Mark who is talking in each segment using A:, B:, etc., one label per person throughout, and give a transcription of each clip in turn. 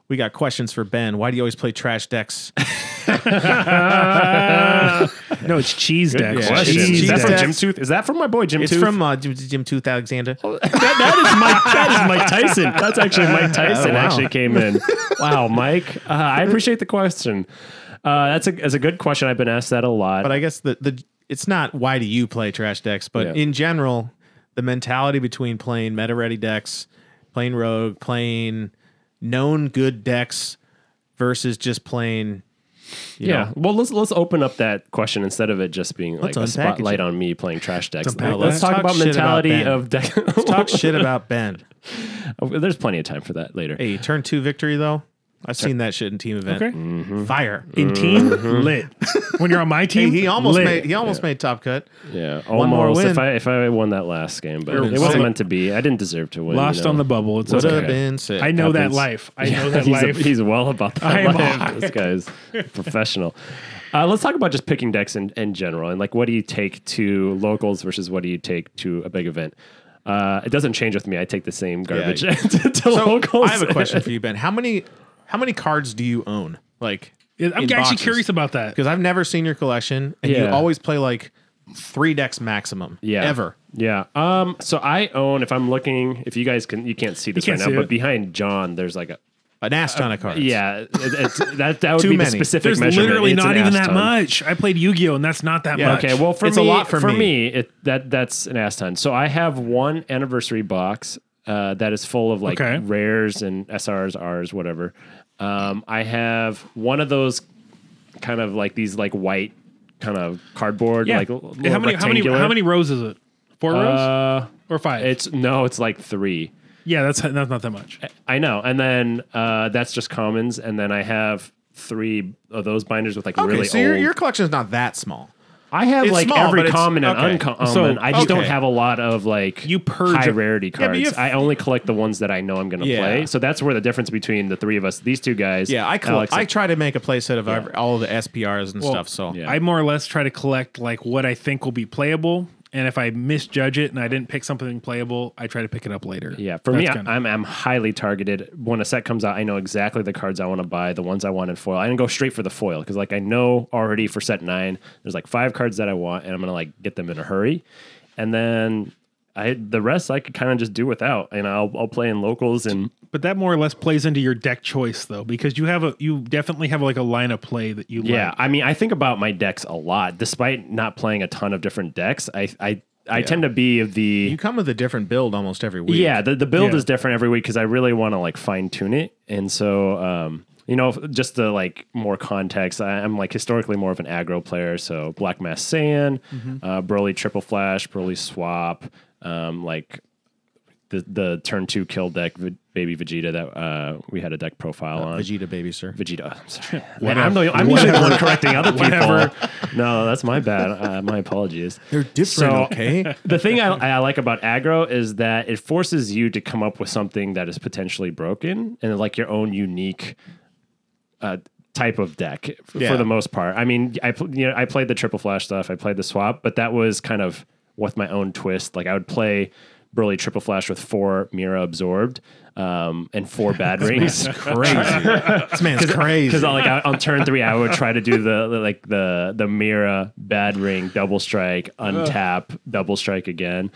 A: We got questions for Ben. Why do you always play trash decks?
B: No, it's cheese decks.
A: Yeah.
C: Question.
A: Cheese
C: Is that from
A: decks.
C: Jim Tooth? Is that from my boy Jim
A: It's
C: Tooth?
A: from Jim Tooth Alexander.
C: That is Mike Tyson. That's actually Mike Tyson.
A: Oh, wow.
C: Actually came in. Wow, Mike. I appreciate the question. That's a good question. I've been asked that a lot.
A: But I guess the it's not why do you play trash decks, but
C: Yeah.
A: in general, the mentality between playing meta ready decks, playing rogue, playing known good decks versus just playing. You know,
C: Well, let's open up that question instead of it just being like
A: Let's
C: a
A: unpackage
C: spotlight
A: it.
C: on me playing trash decks.
B: unpack
C: Let's
A: that.
C: talk about
A: Talk shit about
C: mentality
A: Ben.
C: of deck.
A: Let's talk shit about Ben.
C: There's plenty of time for that later.
A: Hey, turn 2 victory though. I've seen that shit in team event.
B: Okay.
A: Fire.
B: In team, lit. When you're on my
A: Hey,
B: team,
A: he almost
B: lit.
A: made top cut.
C: Yeah,
A: One more
C: almost.
A: win.
C: If I won that last game, but
B: Or
C: it wasn't
B: sick.
C: meant to be. I didn't deserve to win.
B: Lost
C: you know?
B: on the bubble. It's
A: Would have
B: okay.
A: been sick.
B: I know that
C: Happens.
B: life. I know that
C: he's
B: life.
C: he's well about that
B: I am
C: life.
B: hot.
C: This guy's professional. Let's talk about just picking decks in general and like what do you take to locals versus what do you take to a big event. It doesn't change with me. I take the same garbage to
A: So
C: locals.
A: I have a question for you, Ben. How many cards do you own? Like,
B: I'm
A: in
B: actually
A: boxes?
B: curious about that.
A: Because I've never seen your collection, and you
C: Yeah.
A: always play like 3 decks maximum.
C: Yeah.
A: Ever.
C: Yeah. So I own. If I'm looking, if you guys you can't see this
B: can't
C: right
B: see
C: now,
B: it.
C: but behind John, there's like a.
A: An ass ton of cards.
C: Yeah, that would
A: Too
C: be
A: many.
C: the specific
B: There's
C: measurement.
B: literally
C: It's
B: not
C: an
B: even
C: ass
B: that
C: ton.
B: much. I played Yu-Gi-Oh, and that's not that
A: Yeah,
B: much.
C: Okay, well, for
A: It's
C: me,
A: a lot for
C: me, that's an ass ton. So I have one anniversary box that is full of like
B: Okay.
C: rares and SRs, Rs, whatever. I have one of those kind of like these like white kind of cardboard,
B: Yeah.
C: like
B: how many rows is it? 4 rows or 5?
C: It's like 3.
B: Yeah, that's not that much.
C: I know, and then that's just commons, and then I have 3 of those binders with like
A: Okay,
C: really
A: so
C: old.
A: your collection is not that small.
C: I have
A: It's
C: like
A: small,
C: every
A: but it's-
C: common and
A: okay.
C: uncommon.
B: So-
C: I just don't
A: okay.
C: have a lot of like
B: You purge
C: high
B: it.
C: rarity
A: but
C: cards.
A: you have-
C: I only collect the ones that I know I'm going to
A: Yeah.
C: play. So that's where the difference between the 3 of us, these 2 guys.
A: Yeah,
C: Alex,
A: I try to make a playset of all of the SPRs and stuff. So
C: yeah.
B: I more or less try to collect like what I think will be playable, and if I misjudge it and I didn't pick something playable, I try to pick it up later.
C: Yeah, for
B: That's
C: me,
B: kinda-
C: I'm highly targeted. When a set comes out, I know exactly the cards I want to buy, the ones I want in foil. I didn't go straight for the foil because, like, I know already for set 9, there's like 5 cards that I want, and I'm gonna like get them in a hurry, and then the rest I could kind of just do without, and I'll play in locals and.
B: But that more or less plays into your deck choice though, because you definitely have like a line of play that you
C: Yeah,
B: like.
C: I mean, I think about my decks a lot, despite not playing a ton of different decks. I tend to be of the
A: you come with a different build almost every week.
C: yeah. The build
B: Yeah.
C: is different every week because I really want to like fine tune it, and so you know, just to like more context, I'm like historically more of an aggro player. So Black Mass Saiyan, Broly Triple Flash, Broly Swap, like the turn 2 kill deck, Baby Vegeta that we had a deck profile on.
A: Vegeta baby, sir.
C: Vegeta. I'm sorry. Man, I'm usually the one correcting other people.
B: Whatever.
C: No, that's my bad. My apologies.
A: They're different,
C: So-
A: okay?
C: The thing I like about aggro is that it forces you to come up with something that is potentially broken and like your own unique type of deck
A: Yeah.
C: for the most part. I mean, I played the Triple Flash stuff. I played the swap, but that was kind of with my own twist. Like I would play Broly Triple Flash with 4 Mira absorbed and 4 bad rings.
A: Crazy. This man's crazy.
C: Because on turn 3, I would try to do the Mira bad ring double strike, untap, double strike again.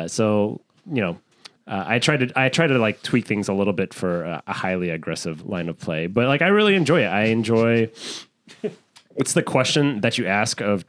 C: So you know, I try to like tweak things a little bit for a highly aggressive line of play. But like I really enjoy it. I enjoy. It's the question that you ask of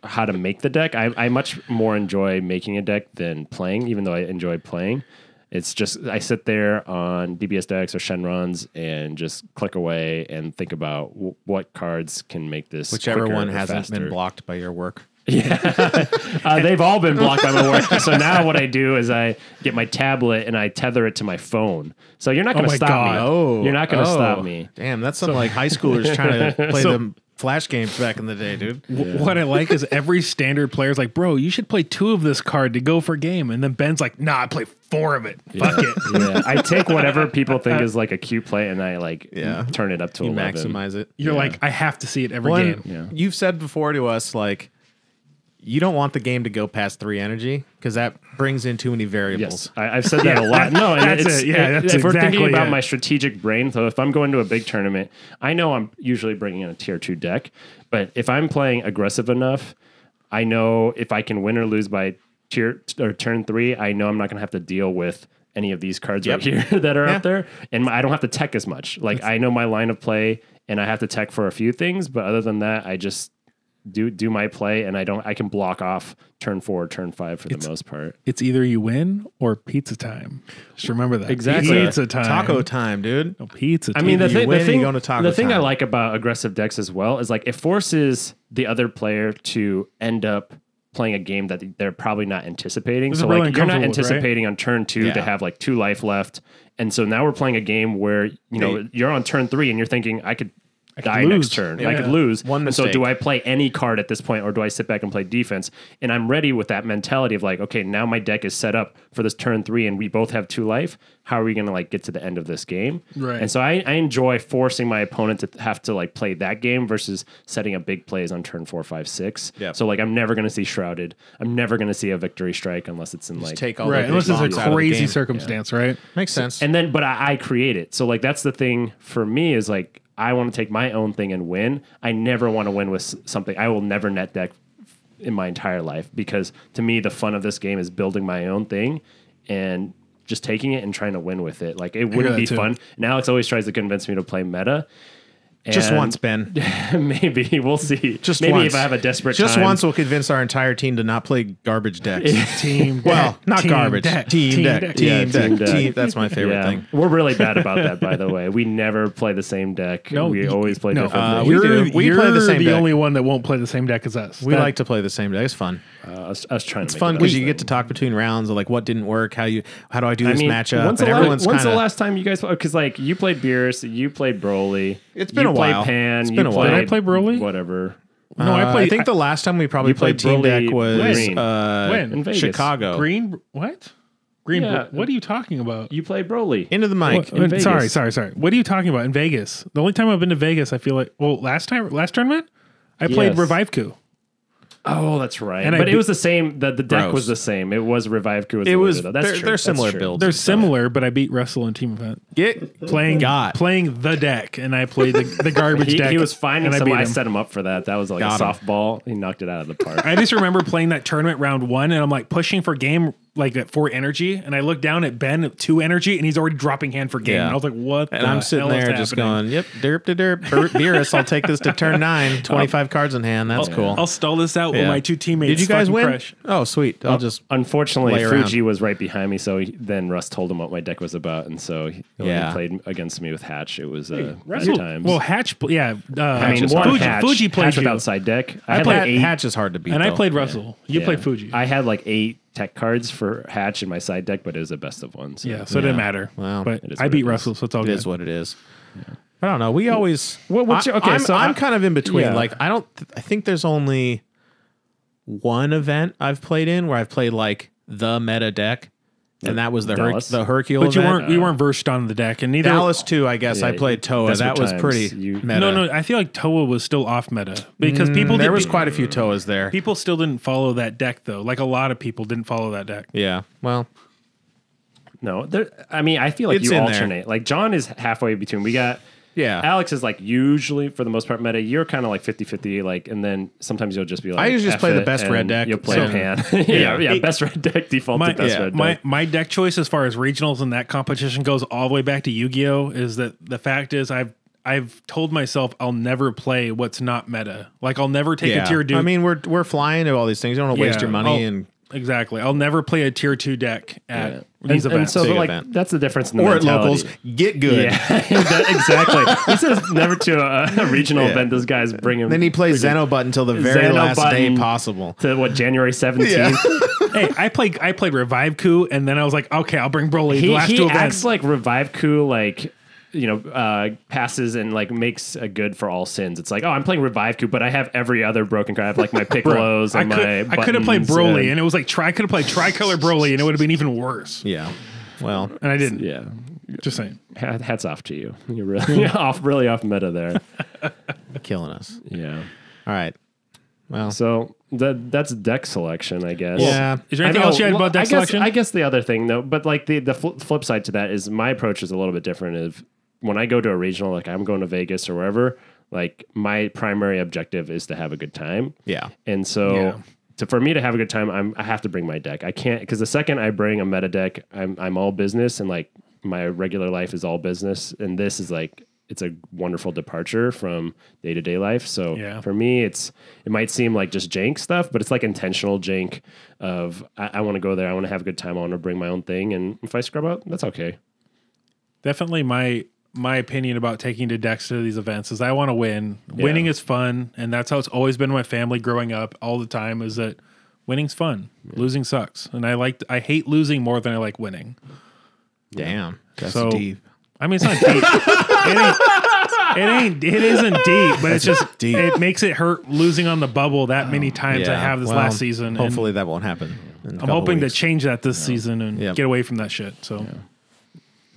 C: how to make the deck. I much more enjoy making a deck than playing, even though I enjoy playing. It's just I sit there on DBS decks or Shenrons and just click away and think about what cards can make this.
A: Whichever
C: quicker
A: one
C: or
A: hasn't
C: faster.
A: been blocked by your work.
C: They've all been blocked by my work. So now what I do is I get my tablet and I tether it to my phone. So you're not going to
B: my
C: stop
B: God.
C: me.
A: Oh,
C: You're not going to stop me.
A: Damn, that's some like high schoolers trying to play them Flash games back in the day, dude.
B: What I like is every standard player's like, bro, you should play 2 of this card to go for game. And then Ben's like, nah, I play 4 of it. Fuck it.
C: Yeah, I take whatever people think is like a cute play and I like
A: Yeah.
C: turn it up to
A: You
C: 11.
A: maximize it.
B: You're like, I have to see it every
A: One,
B: game.
C: Yeah.
A: you've said before to us, like, you don't want the game to go past 3 energy because that brings in too many variables.
C: Yes, I've said that a lot. No, and
B: That's
C: it's,
B: it. Yeah, that's
C: if we're
B: exactly
C: thinking about
B: it.
C: my strategic brain, so if I'm going to a big tournament, I know I'm usually bringing in a tier 2 deck, but if I'm playing aggressive enough, I know if I can win or lose by turn 3, I know I'm not going to have to deal with any of these cards right here that are up there, and I don't have to tech as much. Like I know my line of play, and I have to tech for a few things, but other than that, I just do my play, and I can block off turn 4, turn 5 for the most part.
B: It's either you win or pizza time. Just remember that.
C: Exactly.
B: Pizza time.
A: Taco time, dude.
B: No, pizza time.
C: I mean, the
A: you
C: thing,
A: win,
C: the thing,
A: you go to taco
C: the thing I
A: time.
C: like about aggressive decks as well is like it forces the other player to end up playing a game that they're probably not anticipating.
B: This
C: So
B: is really
C: like you're not
B: uncomfortable, right?
C: anticipating on turn 2 to
A: Yeah.
C: have like 2 life left, and so now we're playing a game where you're on turn 3 and you're thinking I could die
B: lose.
C: next turn. I
B: Yeah.
C: could lose.
A: One
C: And so
A: mistake.
C: do I play any card at this point, or do I sit back and play defense? And I'm ready with that mentality of like, okay, now my deck is set up for this turn 3 and we both have 2 life. How are we going to like get to the end of this game?
B: Right.
C: And so I enjoy forcing my opponent to have to like play that game versus setting up big plays on turn 4, 5, 6.
A: Yep.
C: So like I'm never going to see Shrouded. I'm never going to see a victory strike unless it's in like
A: Take all
B: right,
A: the
B: unless it's
A: bombs
B: a
A: out of the
B: crazy
A: game.
B: circumstance, right?
A: Makes sense.
C: and then, but I create it. So like that's the thing for me is like I want to take my own thing and win. I never want to win with something. I will never net deck in my entire life because to me the fun of this game is building my own thing and just taking it and trying to win with it. Like it wouldn't
B: that
C: be
B: too.
C: fun. And Alex always tries to convince me to play meta.
A: Just
C: And
A: once, Ben.
C: maybe we'll see.
A: Just
C: maybe
A: once.
C: if I have a desperate
A: Just
C: time.
A: once will convince our entire team to not play garbage decks.
B: Team
A: Well,
B: deck,
A: not
B: team
A: garbage.
B: deck,
A: Team deck. Team
C: Yeah,
A: deck.
C: team deck.
A: Team. That's my favorite
C: Yeah,
A: thing.
C: we're really bad about that. By the way, we never play the same deck.
B: No,
C: we always play
B: no,
C: different.
A: we
C: decks.
A: do. We play the same
B: the
A: deck.
B: only one that won't play the same deck as us.
A: We like to play the same deck. It's fun.
C: I was trying.
A: It's fun because you get to talk between rounds of like what didn't work, how do I do this matchup,
C: When's,
A: and everyone's
C: when's
A: kind
C: the
A: of.
C: last time you guys? Because like you played Beerus, you played Broly.
A: It's been
C: you
A: a
C: played
A: while.
C: Pan.
A: It's
C: you
A: been a while.
C: played
B: Did I play Broly?
C: Whatever.
B: No, I played.
A: I think the last time we probably
C: You played
A: played Team
C: Broly
A: Deck was
C: Green.
B: When?
C: In Vegas.
A: Chicago.
B: Green. What? Green.
C: Yeah.
B: What are you talking about?
C: You played Broly.
A: Into the mic.
C: in Vegas.
B: Sorry. What are you talking about in Vegas? The only time I've been to Vegas, I feel like. Well, last tournament, I played
C: Yes.
B: Revive Coup.
C: Oh, that's right.
B: And
C: But
B: I
C: it was the same. The deck
A: Gross.
C: was the same. It was Revive Coup.
A: It was.
C: That's
A: They're,
C: true.
A: they're
C: That's
A: similar
C: true.
A: builds.
B: They're
A: and stuff.
B: similar, but I beat Russell in team event.
A: Get
B: Playing the deck, and I played the garbage deck.
C: He was finding
B: and I
C: someone.
B: beat
C: I
B: him.
C: set him up for that. That was like
A: Got
C: a
A: him.
C: softball. He knocked it out of the park.
B: I just remember playing that tournament round 1, and I'm like pushing for game like at 4 energy, and I look down at Ben at 2 energy, and he's already dropping hand for game.
A: Yeah.
B: And I was like, "What?"
A: And
B: the
A: I'm sitting
B: hell is
A: there just
B: happening?
A: going, yep, derp to derp. Beerus, I'll take this to turn 9. 25 cards in hand. That's cool.
B: I'll stall this out with
A: Yeah.
B: my 2 teammates.
A: Did you guys
B: fucking
A: win?
B: crush.
A: Oh, sweet. I'll just.
C: Unfortunately,
A: lay around.
C: Fuji was right behind me, so then Russ told him what my deck was about, and so when
A: Yeah.
C: he played against me with Hatch. It was bad
B: Russell-
C: times.
B: Well, Hatch,
C: I mean,
A: is
C: one
A: hard.
C: Hatch,
B: Fuji played
C: Hatch
B: you.
C: without side deck.
B: I
C: had
B: played
C: like 8.
A: Hatch is hard to beat.
B: and I
A: though.
B: played Russell. You
C: Yeah.
B: played Fuji.
C: I had like 8 tech cards for Hatch in my side deck, but it was the best of ones. So.
B: yeah, so it didn't matter.
A: Wow.
B: But
C: It is
B: I
C: what
B: beat
C: it is.
B: Russell, so it's all
A: It
B: good.
A: is what it is. I don't know. We always.
C: what's your- okay,
A: I'm,
C: so
A: I'm
C: I-
A: kind of in between.
C: yeah.
A: Like I don't. I think there's only one event I've played in where I've played like the meta deck, and that was the
C: Dallas?
A: the Hercule
B: But
A: event.
B: you weren't versed on the deck, and neither
A: Dallas too. I guess I
C: Yeah,
A: played Toa.
C: Desperate
A: That was
C: Times.
A: pretty
C: You-
A: meta.
B: No, I feel like Toa was still off meta because people
A: There
B: did-
A: was quite a few Toas there.
B: people still didn't follow that deck though. Like a lot of people didn't follow that deck.
A: Yeah. Well,
C: No, I mean, I feel like
A: It's
C: you
A: in there.
C: alternate. Like John is halfway between. We got
A: yeah.
C: Alex is like usually for the most part meta. You're kind of like 50-50, like, and then sometimes you'll just be like,
A: I usually just
C: F
A: play the
C: it,
A: best
C: and
A: red deck,
C: You'll play
A: so-
C: Pan. yeah, best red deck default to best red deck.
B: My deck choice as far as regionals and that competition goes all the way back to Yu-Gi-Oh! Is that the fact is I've told myself I'll never play what's not meta. Like I'll never take
A: Yeah.
B: a tier 2.
A: I mean, we're flying to all these things. You don't want to waste
B: Yeah.
A: your money
B: Oh,
A: and
B: exactly. I'll never play a tier 2 deck at these
C: and
B: events.
C: so
A: Big
C: like
A: event.
C: that's the difference in the
A: or at
C: mentality.
A: locals. Get good.
C: Yeah, exactly. He says never to a regional
A: Yeah.
C: event. Those guys bring him.
A: Then he plays Xenobut until the very
C: Xenobut
A: last day
C: and-
A: possible.
C: to what January 17th.
B: Hey, I played Revive Coup, and then I was like, okay, I'll bring Broly. The last
C: He
B: 2
C: acts
B: events.
C: like Revive Coup, like, passes and like makes a good for all sins. It's like, oh, I'm playing Revive Coup, but I have every other broken card. I have like my Piccolos
B: I
C: and
B: could
C: my.
B: have played
C: buttons
B: Broly, and it was like I could have played Tricolor Broly, and it would have been even worse.
A: Yeah. Well,
B: And I didn't.
C: yeah.
B: Just saying.
C: Hats off to you. You're really off meta there.
A: killing us.
C: Yeah.
A: All right. Well,
C: So that's deck selection, I guess.
A: yeah.
B: Is there anything else you had about deck selection?
C: I guess the other thing though, but like the flip side to that is my approach is a little bit different. Of when I go to a regional, like I'm going to Vegas or wherever, like my primary objective is to have a good time.
A: Yeah.
C: And so
B: Yeah.
C: for me to have a good time, I have to bring my deck. I can't, because the second I bring a meta deck, I'm all business, and like my regular life is all business, and this is like, it's a wonderful departure from day-to-day life. So
B: Yeah.
C: for me, it might seem like just jank stuff, but it's like intentional jank of I want to go there, I want to have a good time, I want to bring my own thing, and if I scrub out, that's okay.
B: Definitely my opinion about taking to decks to these events is I want to win. Winning is fun, and that's how it's always been in my family growing up all the time, is that winning's fun. Losing sucks. And I hate losing more than I like winning.
A: Damn. That's
B: So-
A: deep.
B: I mean, it's not deep. It isn't deep, but it's just
A: deep.
B: it makes it hurt losing on the bubble that many times I have this
A: well,
B: last season. and
A: Hopefully that won't happen.
B: I'm hoping to change that this season and
A: Yep.
B: get away from that shit. So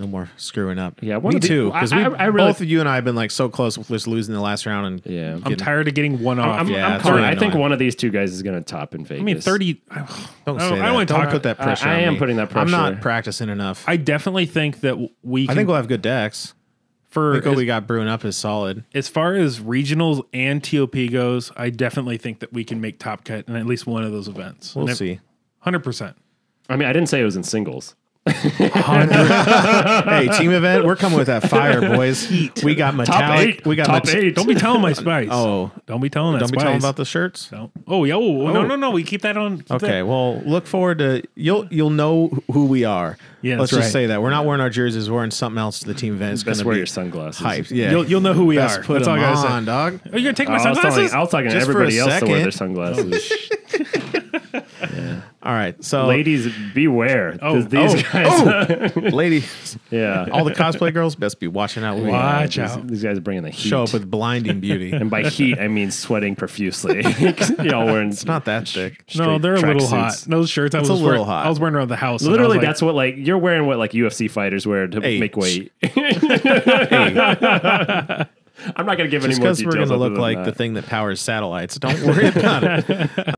A: No more screwing up.
C: Yeah, one
A: me
C: of the-
A: too. Because
C: I really-
A: both of you and I have been like so close with just losing the last round. And
C: Yeah.
B: I'm tired of getting one off.
A: Yeah,
C: I'm
A: it's
C: calling-
A: really
C: I think
A: annoying.
C: one of these two guys is going to top in Vegas.
B: I mean, 30.
A: Don't
B: I
A: say
B: don't
A: that.
B: wanna
A: Don't
B: talk-
A: put that pressure
C: I
A: on
C: am
A: me.
C: putting that pressure.
A: I'm not practicing enough.
B: I definitely think that we
A: I
B: can,
A: think we'll have good decks. I
B: for
A: think what we got brewing up is solid.
B: as far as regionals and TOP goes, I definitely think that we can make top cut in at least one of those events.
A: We'll see.
B: 100%.
C: I mean, I didn't say it was in singles.
A: Hey, team event, we're coming with that fire, boys. Heat. We got metallic.
C: eight.
A: We got
C: Top eight.
B: Don't be telling my spice.
A: Oh,
B: Don't be telling that
A: don't be
B: spice.
A: telling about the shirts.
B: No. Oh, yeah. Oh, no. We keep that on. keep
A: Okay,
B: that-
A: well, look forward to you'll know who we are.
B: Yeah,
A: let's
B: that's
A: just
B: right.
A: say that we're not wearing our jerseys. We're wearing something else to the team event. It's
C: Best
A: going to
C: wear
A: be
C: your sunglasses.
A: hyped. Yeah,
B: You'll know who we
A: Best
B: are.
A: Put
B: That's all I
A: them
B: gotta say.
A: on, dog.
B: Oh, you're going to take my
C: I was
B: sunglasses?
C: talking to
A: Just for
C: everybody
A: a
C: else to wear their
A: second.
C: sunglasses.
A: All right, so
C: Ladies, beware.
B: Oh,
C: These guys.
A: ladies,
C: Yeah.
A: all the cosplay girls best be watching out. We
B: Watch
C: these,
B: out.
C: These guys are bringing the heat.
A: show up with blinding beauty.
C: And by heat, I mean sweating profusely. Y'all wearing
A: It's not that thick.
B: No, they're a little hot.
C: suits.
B: Those shirts,
A: It's a little hot.
B: I was wearing around the house. and I
C: Literally,
B: was like,
C: that's what like you're wearing what like UFC fighters wear to
A: Hey,
C: make weight.
A: Hey,
C: I'm not going to give any
A: just
C: more
A: because
C: details.
A: we're going to
C: other
A: look
C: than
A: like
C: that.
A: the thing that powers satellites, don't worry about it.